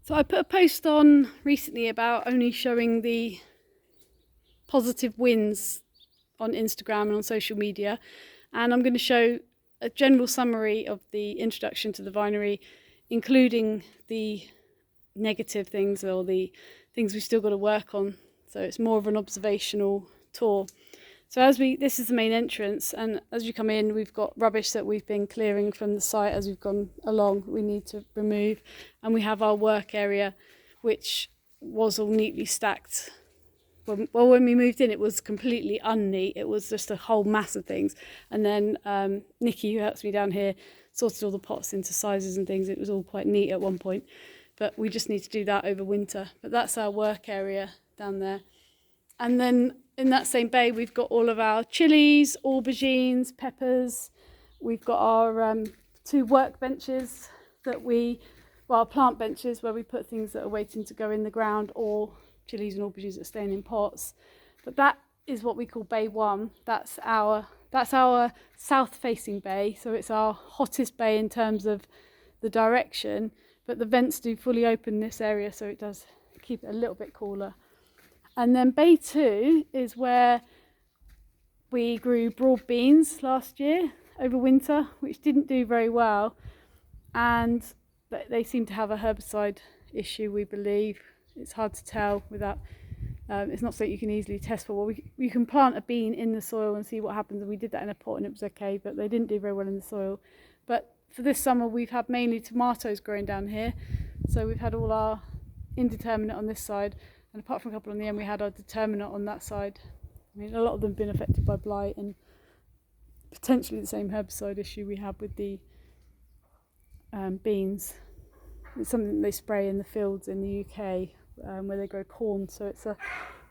So I put a post on recently about only showing the positive wins on Instagram and on social media, and I'm going to show a general summary of the introduction to the vinery, including the negative things or the things we've still got to work on. So it's more of an observational tour. So this is the main entrance, and as you come in, we've got rubbish that we've been clearing from the site as we've gone along, we need to remove, and we have our work area, which was all neatly stacked. When we moved in, it was completely unneat. It was just a whole mass of things, and then Nikki, who helps me down here, sorted all the pots into sizes and things. It was all quite neat at one point, but we just need to do that over winter. But that's our work area down there. And then in that same bay, we've got all of our chilies, aubergines, peppers. We've got our 2 work benches plant benches where we put things that are waiting to go in the ground, or chilies and aubergines that are staying in pots. But that is what we call bay 1. That's our south-facing bay, so it's our hottest bay in terms of the direction. But the vents do fully open this area, so it does keep it a little bit cooler. And then bay 2 is where we grew broad beans last year over winter, which didn't do very well. And they seem to have a herbicide issue, we believe. It's hard to tell without, it's not something you can easily test for. Well, you can plant a bean in the soil and see what happens. And we did that in a pot and it was okay, but they didn't do very well in the soil. But for this summer, we've had mainly tomatoes growing down here. So we've had all our indeterminate on this side. And apart from a couple on the end, we had our determinate on that side. I mean, a lot of them have been affected by blight and potentially the same herbicide issue we had with the beans. It's something they spray in the fields in the UK where they grow corn. So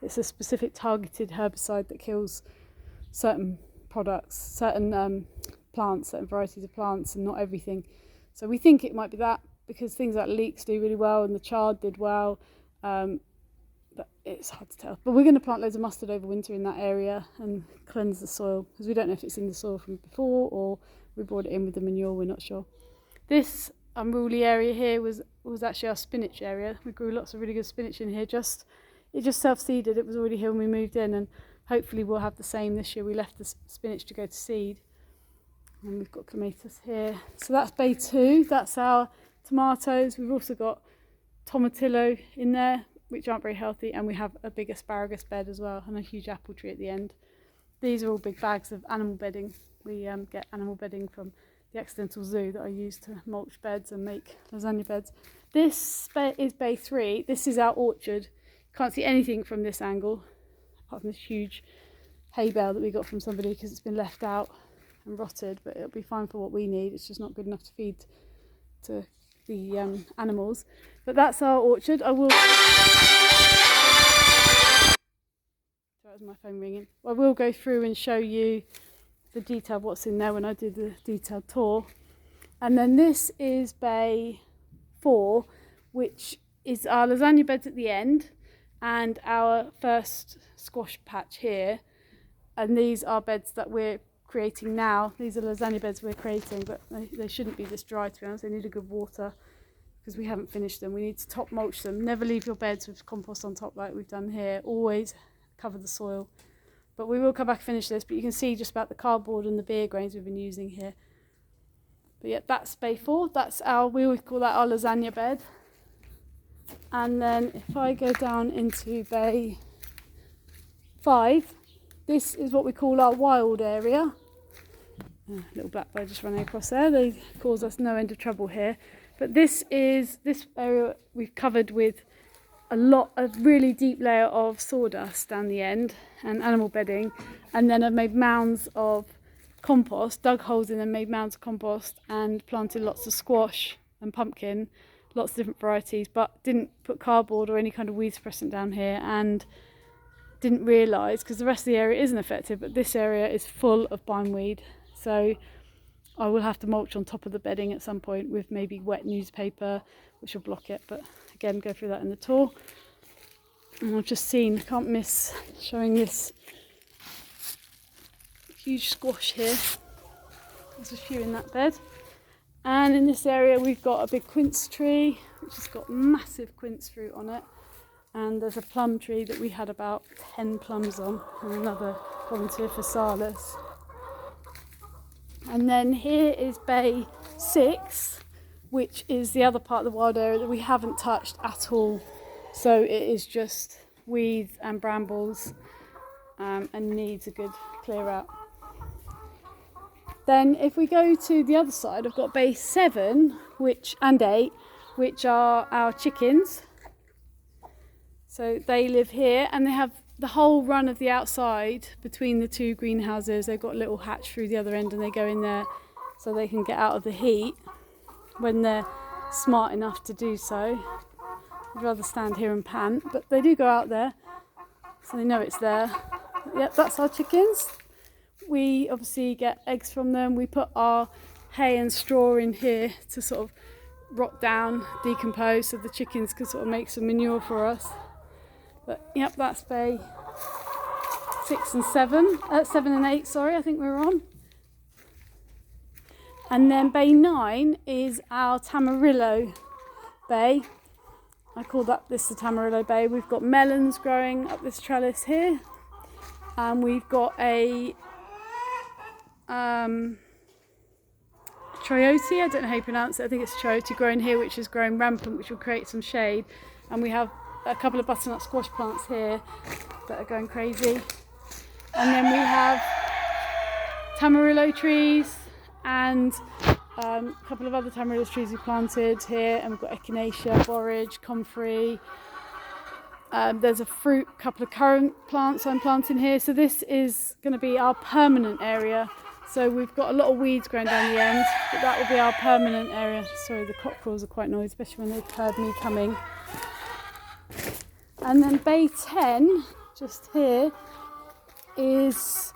it's a specific targeted herbicide that kills certain products, certain plants, certain varieties of plants, and not everything. So we think it might be that, because things like leeks do really well and the chard did well. But it's hard to tell. But we're going to plant loads of mustard over winter in that area and cleanse the soil, because we don't know if it's in the soil from before or we brought it in with the manure, we're not sure. This unruly area here was actually our spinach area. We grew lots of really good spinach in here. It just self-seeded. It was already here when we moved in, and hopefully we'll have the same this year. We left the spinach to go to seed. And we've got clematis here. So that's bay 2. That's our tomatoes. We've also got tomatillo in there, which aren't very healthy, and we have a big asparagus bed as well, and a huge apple tree at the end. These are all big bags of animal bedding. We get animal bedding from the accidental zoo that I use to mulch beds and make lasagna beds. This is bay 3. This is our orchard. Can't see anything from this angle, apart from this huge hay bale that we got from somebody because it's been left out and rotted, but it'll be fine for what we need. It's just not good enough to feed to the animals. But that's our orchard. That was my phone ringing. I will go through and show you the detail of what's in there when I do the detailed tour. And then this is bay 4, which is our lasagna beds at the end and our first squash patch here. And these are beds that we're creating now. These are lasagna beds we're creating, but they shouldn't be this dry, to be honest. They need a good water because we haven't finished them. We need to top mulch them. Never leave your beds with compost on top like we've done here. Always cover the soil. But we will come back and finish this, but you can see just about the cardboard and the beer grains we've been using here. But yeah, that's bay 4. That's we always call that our lasagna bed. And then if I go down into bay 5, this is what we call our wild area. Little black bird just running across there. They cause us no end of trouble here. But this area we've covered with a really deep layer of sawdust down the end and animal bedding. And then I've made mounds of compost, dug holes in and made mounds of compost, and planted lots of squash and pumpkin, lots of different varieties, but didn't put cardboard or any kind of weed suppressant down here, and didn't realise, because the rest of the area isn't affected, but this area is full of bindweed. So I will have to mulch on top of the bedding at some point with maybe wet newspaper, which will block it. But again, go through that in the tour. And I've just seen, can't miss showing this huge squash here. There's a few in that bed. And in this area we've got a big quince tree, which has got massive quince fruit on it. And there's a plum tree that we had about 10 plums on, and another volunteer for Salus. And then here is Bay 6, which is the other part of the wild area that we haven't touched at all. So it is just weeds and brambles, and needs a good clear out. Then if we go to the other side, I've got Bay 7 and 8, which are our chickens. So they live here, and they have the whole run of the outside between the two greenhouses. They've got a little hatch through the other end, and they go in there so they can get out of the heat when they're smart enough to do so. I'd rather stand here and pant, but they do go out there, so they know it's there. Yep, that's our chickens. We obviously get eggs from them. We put our hay and straw in here to sort of rot down, decompose, so the chickens can sort of make some manure for us. But yep, that's Bay 6 and 7, 7 and 8, sorry, I think we're on. And then Bay 9 is our Tamarillo Bay. I call this the Tamarillo Bay. We've got melons growing up this trellis here. And we've got a Chayote, I don't know how you pronounce it, I think it's Chayote growing here, which is growing rampant, which will create some shade. And we have a couple of butternut squash plants here that are going crazy. And then we have Tamarillo trees and a couple of other Tamarillo trees we planted here, and we've got Echinacea, borage, comfrey. There's a couple of currant plants I'm planting here. So this is going to be our permanent area. So we've got a lot of weeds growing down the end, but that will be our permanent area. Sorry, the cockerels are quite noisy, especially when they've heard me coming. And then Bay 10, just here, is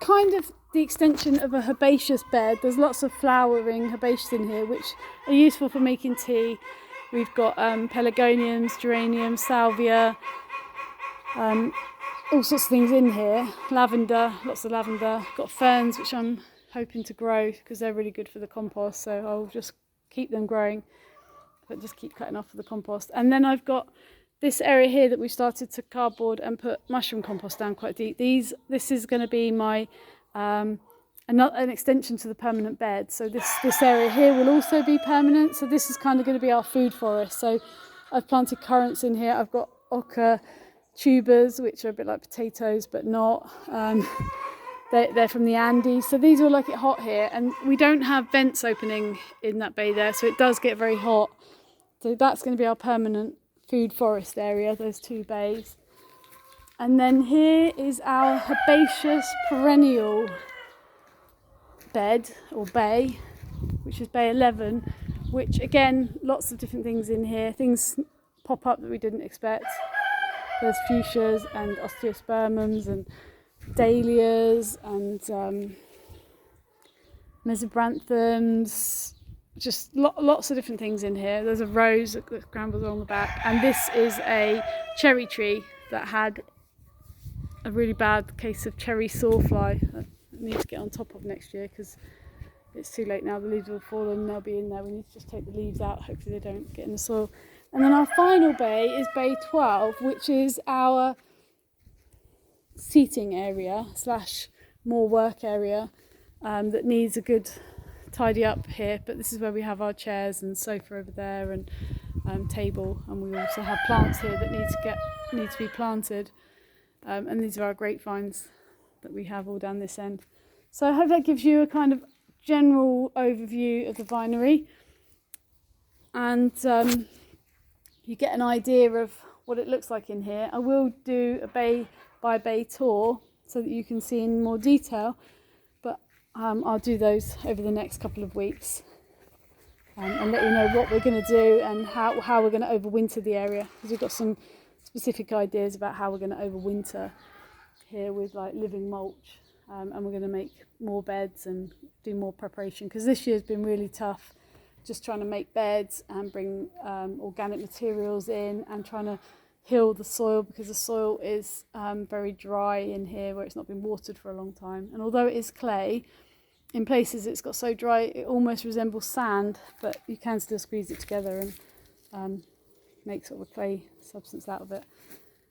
kind of the extension of a herbaceous bed. There's lots of flowering herbaceous in here, which are useful for making tea. We've got pelargoniums, geraniums, salvia, all sorts of things in here. Lavender, lots of lavender. Got ferns, which I'm hoping to grow because they're really good for the compost. So I'll just keep them growing, but just keep cutting off for the compost. And then I've got this area here that we started to cardboard and put mushroom compost down quite deep. This is going to be my an extension to the permanent bed. So this area here will also be permanent. So this is kind of going to be our food forest. So I've planted currants in here. I've got oca tubers, which are a bit like potatoes, but not. They're from the Andes. So these all like it hot here. And we don't have vents opening in that bay there. So it does get very hot. So that's going to be our permanent food forest area, those two bays. And then here is our herbaceous perennial bed or bay, which is Bay 11, which again, lots of different things in here. Things pop up that we didn't expect. There's fuchsias and osteospermums and dahlias and mesobranthrums, just lots of different things in here. There's a rose that scrambles along the back, and this is a cherry tree that had a really bad case of cherry sawfly that I need to get on top of next year because it's too late now. The leaves will fall and they'll be in there. We need to just take the leaves out. Hopefully they don't get in the soil. And then our final bay is Bay 12, which is our seating area / more work area that needs a good tidy up here. But this is where we have our chairs and sofa over there and table, and we also have plants here that need to be planted. And these are our grapevines that we have all down this end. So I hope that gives you a kind of general overview of the vinery, and you get an idea of what it looks like in here. I will do a bay by bay tour so that you can see in more detail, but I'll do those over the next couple of weeks and let you know what we're going to do and how we're going to overwinter the area, because we've got some specific ideas about how we're going to overwinter here with like living mulch, and we're going to make more beds and do more preparation, because this year's been really tough just trying to make beds and bring organic materials in and trying to heal the soil, because the soil is very dry in here where it's not been watered for a long time. And although it is clay, in places it's got so dry it almost resembles sand, but you can still squeeze it together and make sort of a clay substance out of it.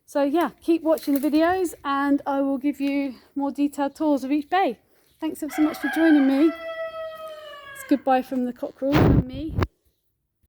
So yeah, keep watching the videos and I will give you more detailed tours of each bay. Thanks ever so much for joining me. It's goodbye from the cockerel and me.